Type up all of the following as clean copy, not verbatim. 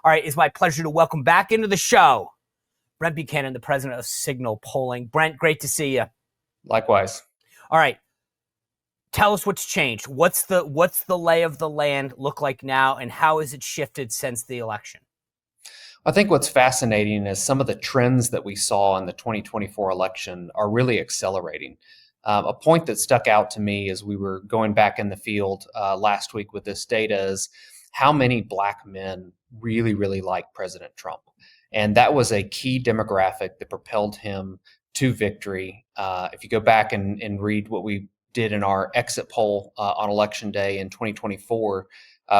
All right, it's my pleasure to welcome back into the show Brent Buchanan, the president of Cygnal Polling. Brent, great to see you. Likewise. All right, tell us what's changed. What's the lay of the land look like now, and how has it shifted since the election? I think what's fascinating is some of the trends that we saw in the 2024 election are really accelerating. A point that stuck out to me as we were going back in the field last week with this data is how many Black men really, really like President Trump. And that was a key demographic that propelled him to victory. If you go back and read what we did in our exit poll on Election Day in 2024,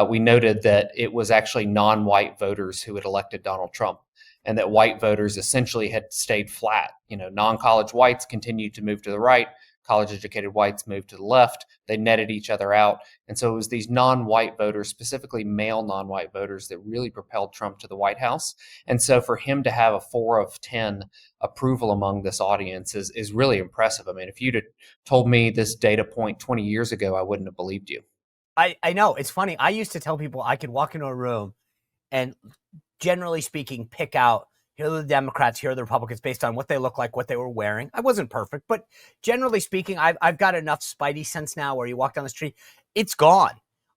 we noted that it was actually non-white voters who had elected Donald Trump, and that white voters essentially had stayed flat. Non-college whites continued to move to the right, college-educated whites moved to the left. They netted each other out. And so it was these non-white voters, specifically male non-white voters, that really propelled Trump to the White House. And so for him to have a 4 of 10 approval among this audience is really impressive. I mean, if you'd have told me this data point 20 years ago, I wouldn't have believed you. I know. It's funny. I used to tell people I could walk into a room and, generally speaking, pick out, here are the Democrats, here are the Republicans, based on what they look like, what they were wearing. I wasn't perfect, but generally speaking, I've got enough spidey sense now where you walk down the street, it's gone.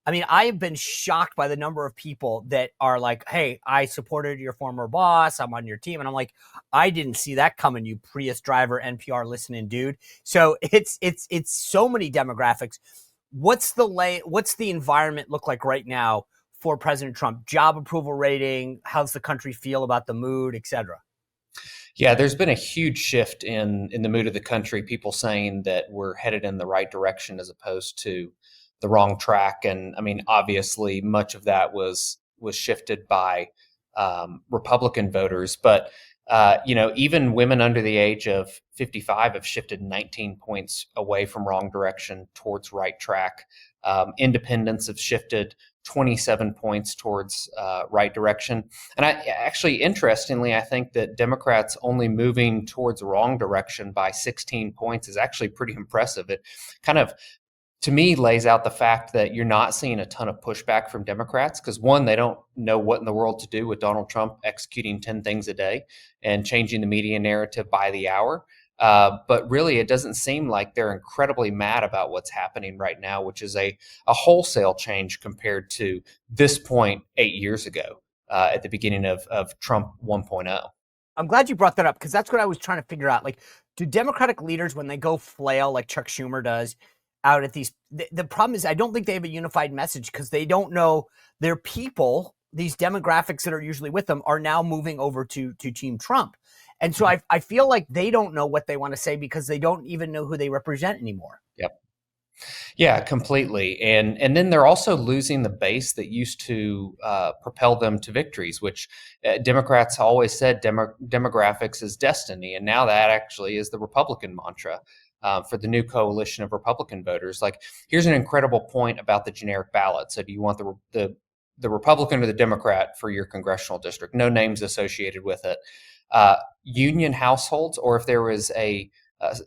I mean, I have been shocked by the number of people that are like, hey, I supported your former boss, I'm on your team. And I'm like, I didn't see that coming, you Prius driver, NPR listening dude. So it's so many demographics. What's the environment look like right now for President Trump? Job approval rating, how's the country feel about the mood, et cetera? Yeah, there's been a huge shift in the mood of the country, people saying that we're headed in the right direction as opposed to the wrong track. And I mean, obviously, much of that was shifted by Republican voters. But even women under the age of 55 have shifted 19 points away from wrong direction towards right track. Independents have shifted 27 points towards right direction. And interestingly, I think that Democrats only moving towards wrong direction by 16 points is actually pretty impressive. It kind of, to me, lays out the fact that you're not seeing a ton of pushback from Democrats because, one, they don't know what in the world to do with Donald Trump executing 10 things a day and changing the media narrative by the hour. But really, it doesn't seem like they're incredibly mad about what's happening right now, which is a wholesale change compared to this point 8 years ago at the beginning of Trump 1.0. I'm glad you brought that up because that's what I was trying to figure out. Like, do Democratic leaders, when they go flail like Chuck Schumer does, out at these, the problem is I don't think they have a unified message because they don't know their people, these demographics that are usually with them, are now moving over to Team Trump. And so I feel like they don't know what they want to say because they don't even know who they represent anymore. Yep. Yeah, completely. And then they're also losing the base that used to propel them to victories, which Democrats always said demographics is destiny. And now that actually is the Republican mantra. For the new coalition of Republican voters. Like, here's an incredible point about the generic ballot. So do you want the Republican or the Democrat for your congressional district? No names associated with it. Union households, or if there was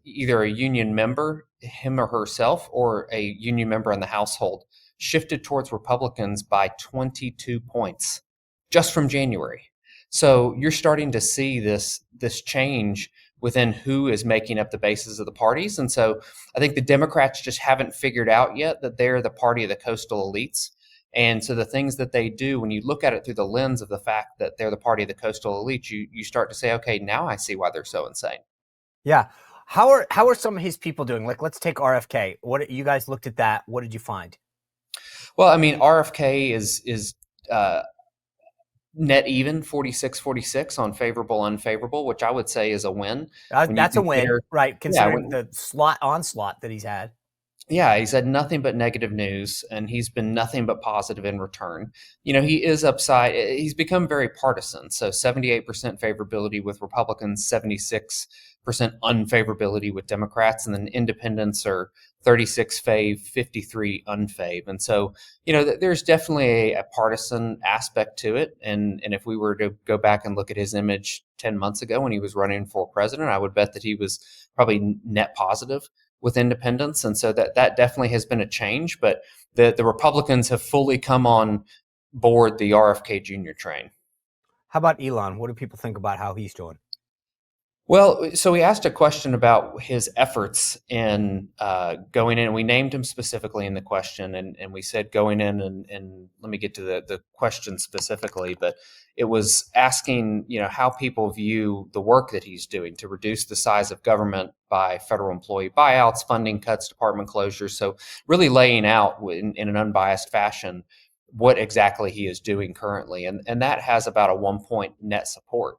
either a union member, him or herself, or a union member in the household, shifted towards Republicans by 22 points just from January. So you're starting to see this change within who is making up the bases of the parties. And so I think the Democrats just haven't figured out yet that they're the party of the coastal elites. And so the things that they do, when you look at it through the lens of the fact that they're the party of the coastal elites, you start to say, okay, now I see why they're so insane. Yeah. How are some of his people doing? Like, let's take RFK. What, you guys looked at that? What did you find? Well, I mean, RFK is net even 46-46 on favorable, unfavorable, which I would say is a win. That's a win, right? Considering the onslaught that he's had. Yeah, he's had nothing but negative news, and he's been nothing but positive in return. He is upside. He's become very partisan. So 78% favorability with Republicans, 76% unfavorability with Democrats, and then independents are 36 fav, 53 unfav. And so, there's definitely a partisan aspect to it. And if we were to go back and look at his image 10 months ago when he was running for president, I would bet that he was probably net positive with independents. And so that definitely has been a change. But the Republicans have fully come on board the RFK Jr. train. How about Elon? What do people think about how he's doing? Well, so we asked a question about his efforts in going in. We named him specifically in the question, and we said going in, and let me get to the question specifically, but it was asking, how people view the work that he's doing to reduce the size of government by federal employee buyouts, funding cuts, department closures. So really laying out in an unbiased fashion what exactly he is doing currently, and that has about a 1 point net support.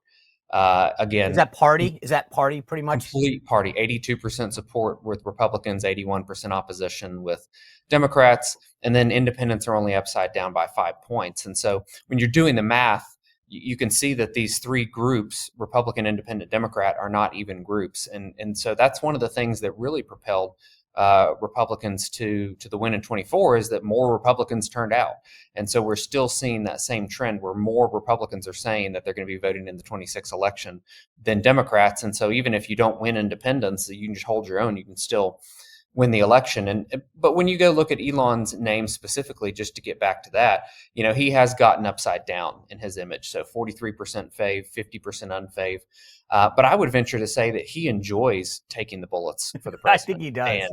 Is Again, that party? Is that party pretty much? complete party, 82% support with Republicans, 81% opposition with Democrats, and then independents are only upside down by 5 points. And so when you're doing the math, you can see that these three groups, Republican, Independent, Democrat, are not even groups. And so that's one of the things that really propelled Republicans to the win in 24 is that more Republicans turned out. And so we're still seeing that same trend where more Republicans are saying that they're going to be voting in the 26 election than Democrats. And so even if you don't win independents, you can just hold your own. You can still win the election. But when you go look at Elon's name specifically, just to get back to that, he has gotten upside down in his image. So 43% fave, 50% unfave. But I would venture to say that he enjoys taking the bullets for the I think president, he does.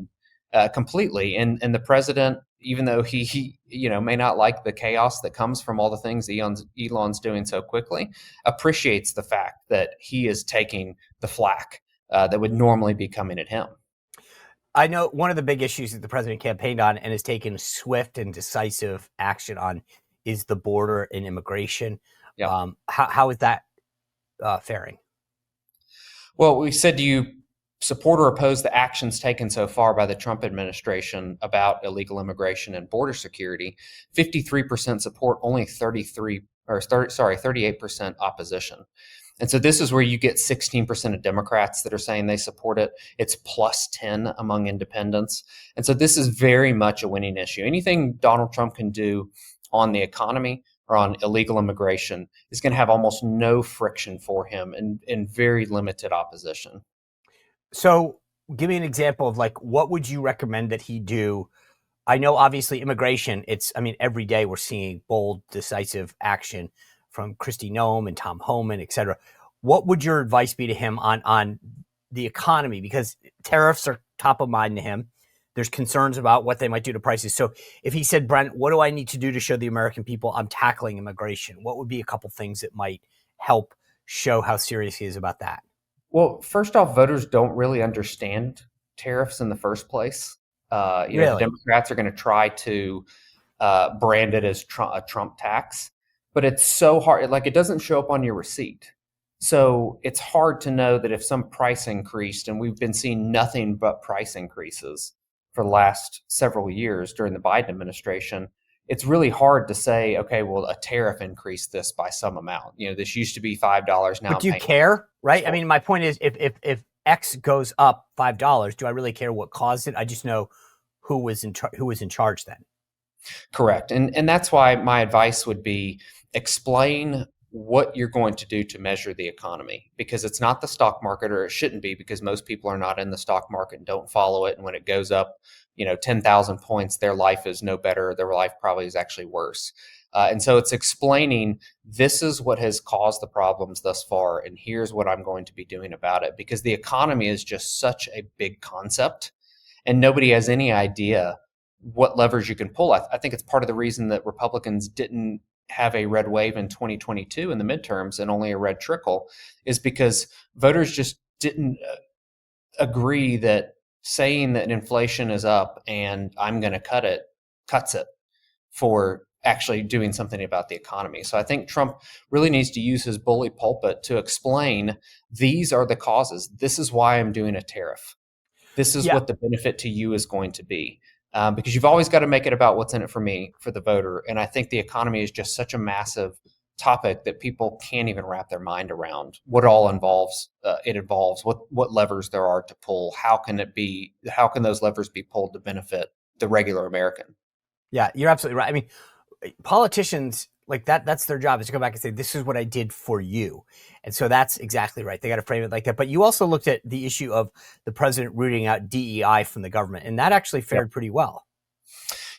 and completely. And the president, even though he may not like the chaos that comes from all the things Elon's doing so quickly, appreciates the fact that he is taking the flack that would normally be coming at him. I know one of the big issues that the president campaigned on and has taken swift and decisive action on is the border and immigration. Yeah. How is that faring? Well, we said, do you support or oppose the actions taken so far by the Trump administration about illegal immigration and border security? 53% support, only 38% opposition. And so this is where you get 16% of Democrats that are saying they support it. It's plus 10 among independents. And so this is very much a winning issue. Anything Donald Trump can do on the economy or on illegal immigration is going to have almost no friction for him and very limited opposition. So give me an example of what would you recommend that he do? I know obviously immigration, every day we're seeing bold, decisive action from Kristi Noem and Tom Homan, et cetera. What would your advice be to him on the economy? Because tariffs are top of mind to him. There's concerns about what they might do to prices. So if he said, Brent, what do I need to do to show the American people I'm tackling immigration? What would be a couple things that might help show how serious he is about that? Well, first off, voters don't really understand tariffs in the first place. Really? The Democrats are going to try to brand it as a Trump tax, but it's so hard. It doesn't show up on your receipt. So it's hard to know that if some price increased, and we've been seeing nothing but price increases for the last several years during the Biden administration, it's really hard to say, okay, well, a tariff increased this by some amount. This used to be $5 now. But do you care, right? My point is, if X goes up $5, do I really care what caused it? I just know who was in charge then. Correct. And that's why my advice would be explain what you're going to do to measure the economy, because it's not the stock market, or it shouldn't be, because most people are not in the stock market and don't follow it. And when it goes up, 10,000 points, their life is no better. Their life probably is actually worse. And so it's explaining, this is what has caused the problems thus far, and here's what I'm going to be doing about it, because the economy is just such a big concept and nobody has any idea what levers you can pull. I think it's part of the reason that Republicans didn't have a red wave in 2022 in the midterms and only a red trickle, is because voters just didn't agree that saying that inflation is up and I'm going to cut it cuts it for actually doing something about the economy. So I think Trump really needs to use his bully pulpit to explain, these are the causes. This is why I'm doing a tariff. This is what the benefit to you is going to be. Because you've always got to make it about what's in it for me, for the voter. And I think the economy is just such a massive topic that people can't even wrap their mind around what all involves. It involves what levers there are to pull. How can those levers be pulled to benefit the regular American? Yeah, you're absolutely right. Politicians like that's their job, is to go back and say, this is what I did for you. And so that's exactly right. They got to frame it like that. But you also looked at the issue of the president rooting out DEI from the government, and that actually fared pretty well.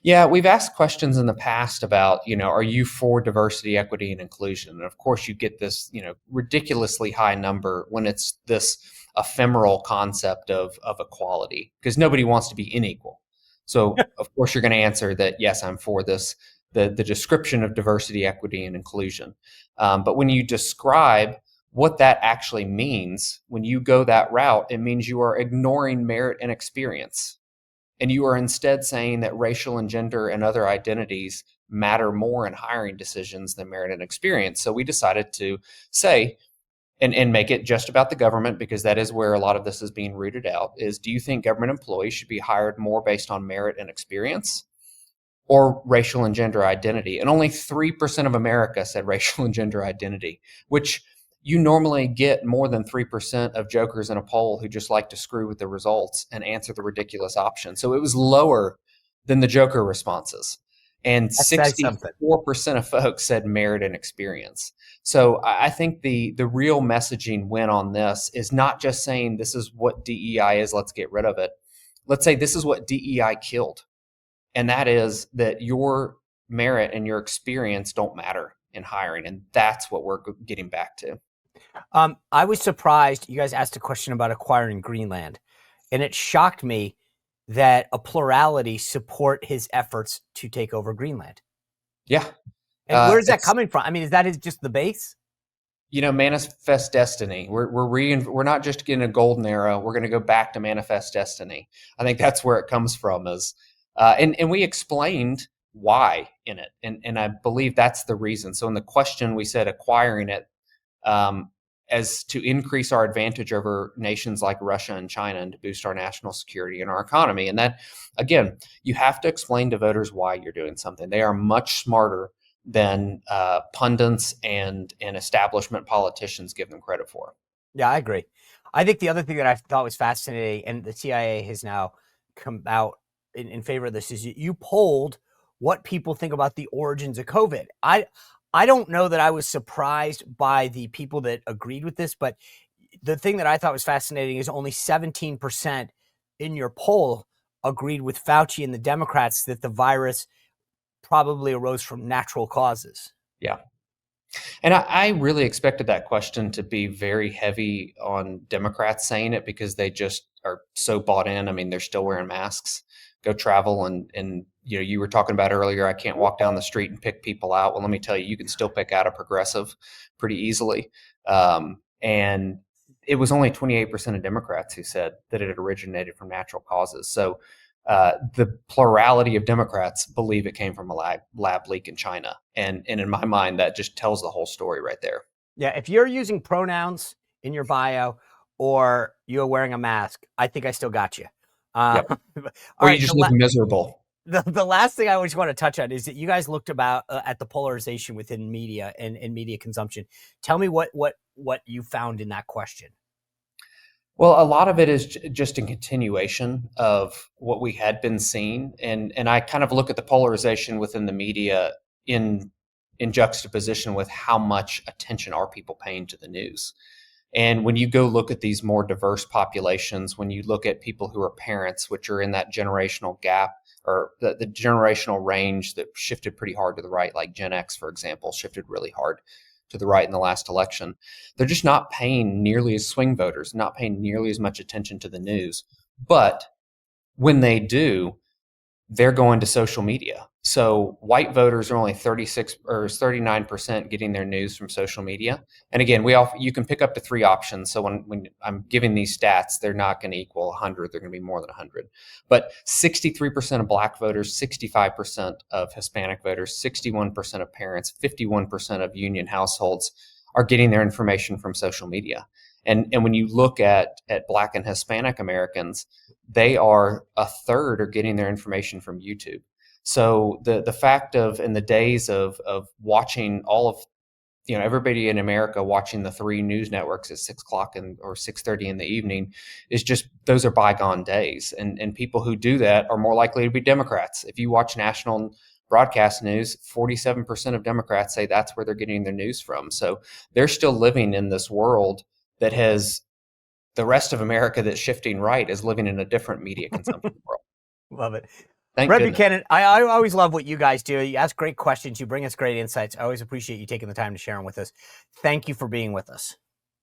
Yeah, we've asked questions in the past about, are you for diversity, equity, and inclusion? And of course, you get this, ridiculously high number when it's this ephemeral concept of equality, because nobody wants to be unequal. So, of course, you're going to answer that, yes, I'm for this, the description of diversity, equity, and inclusion. But when you describe what that actually means, when you go that route, it means you are ignoring merit and experience. And you are instead saying that racial and gender and other identities matter more in hiring decisions than merit and experience. So we decided to say, and make it just about the government, because that is where a lot of this is being rooted out, is, do you think government employees should be hired more based on merit and experience or racial and gender identity? And only 3% of America said racial and gender identity, which you normally get more than 3% of jokers in a poll who just like to screw with the results and answer the ridiculous option. So it was lower than the joker responses. And That says something. 64% of folks said merit and experience. So I think the real messaging win on this is not just saying this is what DEI is, let's get rid of it. Let's say this is what DEI killed. And that is that your merit and your experience don't matter in hiring. And that's what we're getting back to. I was surprised you guys asked a question about acquiring Greenland, and it shocked me that a plurality support his efforts to take over Greenland. Yeah. And where is that It's, coming from? I mean, is that just the base? manifest destiny. We're not just getting a golden era. We're going to go back to manifest destiny. I think that's where it comes from. And we explained why in it, and I believe that's the reason. So in the question, we said acquiring it um, as to increase our advantage over nations like Russia and China, and to boost our national security and our economy. And that, again, you have to explain to voters why you're doing something. They are much smarter than pundits and establishment politicians give them credit for. Yeah, I agree. I think the other thing that I thought was fascinating, and the CIA has now come out in favor of this, is you polled what people think about the origins of COVID. I don't know that I was surprised by the people that agreed with this, but the thing that I thought was fascinating is only 17% in your poll agreed with Fauci and the Democrats that the virus probably arose from natural causes. Yeah. And I really expected that question to be very heavy on Democrats saying it, because they just are so bought in. I mean, they're still wearing masks, go travel. And you were talking about earlier, I can't walk down the street and pick people out. Well, let me tell you, you can still pick out a progressive pretty easily. And it was only 28% of Democrats who said that it had originated from natural causes. So the plurality of Democrats believe it came from a lab leak in China. And in my mind, that just tells the whole story right there. Yeah, if you're using pronouns in your bio or you're wearing a mask, I think I still got you. Yep. All Or you right, just look miserable. the last thing I always want to touch on is that you guys looked about at the polarization within media and media consumption. Tell me what you found in that question. Well, a lot of it is just in continuation of what we had been seeing, and I kind of look at the polarization within the media in juxtaposition with how much attention are people paying to the news. And when you go look at these more diverse populations, when you look at people who are parents, which are in that generational gap, or the generational range that shifted pretty hard to the right, like Gen X, for example, shifted really hard to the right in the last election, they're just not paying nearly as swing voters, not paying nearly as much attention to the news. But when they do, they're going to social media. So white voters are only 36 or 39% getting their news from social media. And again, you can pick up to three options. So when I'm giving these stats, they're not going to equal 100. They're going to be more than 100. But 63% of black voters, 65% of Hispanic voters, 61% of parents, 51% of union households are getting their information from social media. And when you look at black and Hispanic Americans, they are a third are getting their information from YouTube. So the fact of in the days of watching all of everybody in America watching the three news networks at 6 o'clock or 6:30 in the evening is just, those are bygone days. And people who do that are more likely to be Democrats. If you watch national broadcast news, 47% of Democrats say that's where they're getting their news from. So they're still living in this world that has the rest of America that's shifting right is living in a different media consumption world. Love it. Thank Brent goodness. Buchanan, I always love what you guys do. You ask great questions. You bring us great insights. I always appreciate you taking the time to share them with us. Thank you for being with us.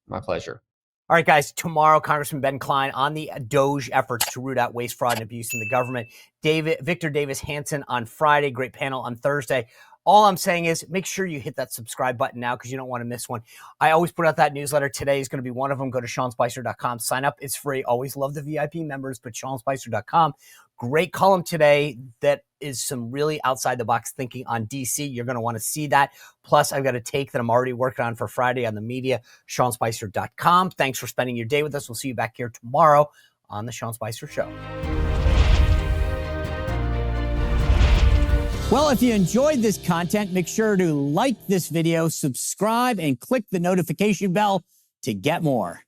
My pleasure. All right, guys, tomorrow, Congressman Ben Cline on the DOJ efforts to root out waste, fraud, and abuse in the government. Victor Davis Hanson on Friday. Great panel on Thursday. All I'm saying is make sure you hit that subscribe button now because you don't want to miss one. I always put out that newsletter. Today is going to be one of them. Go to SeanSpicer.com. Sign up. It's free. Always love the VIP members, but SeanSpicer.com. Great column today that is some really outside the box thinking on DC. You're going to want to see that. Plus, I've got a take that I'm already working on for Friday on the media, SeanSpicer.com. Thanks for spending your day with us. We'll see you back here tomorrow on The Sean Spicer Show. Well, if you enjoyed this content, make sure to like this video, subscribe, and click the notification bell to get more.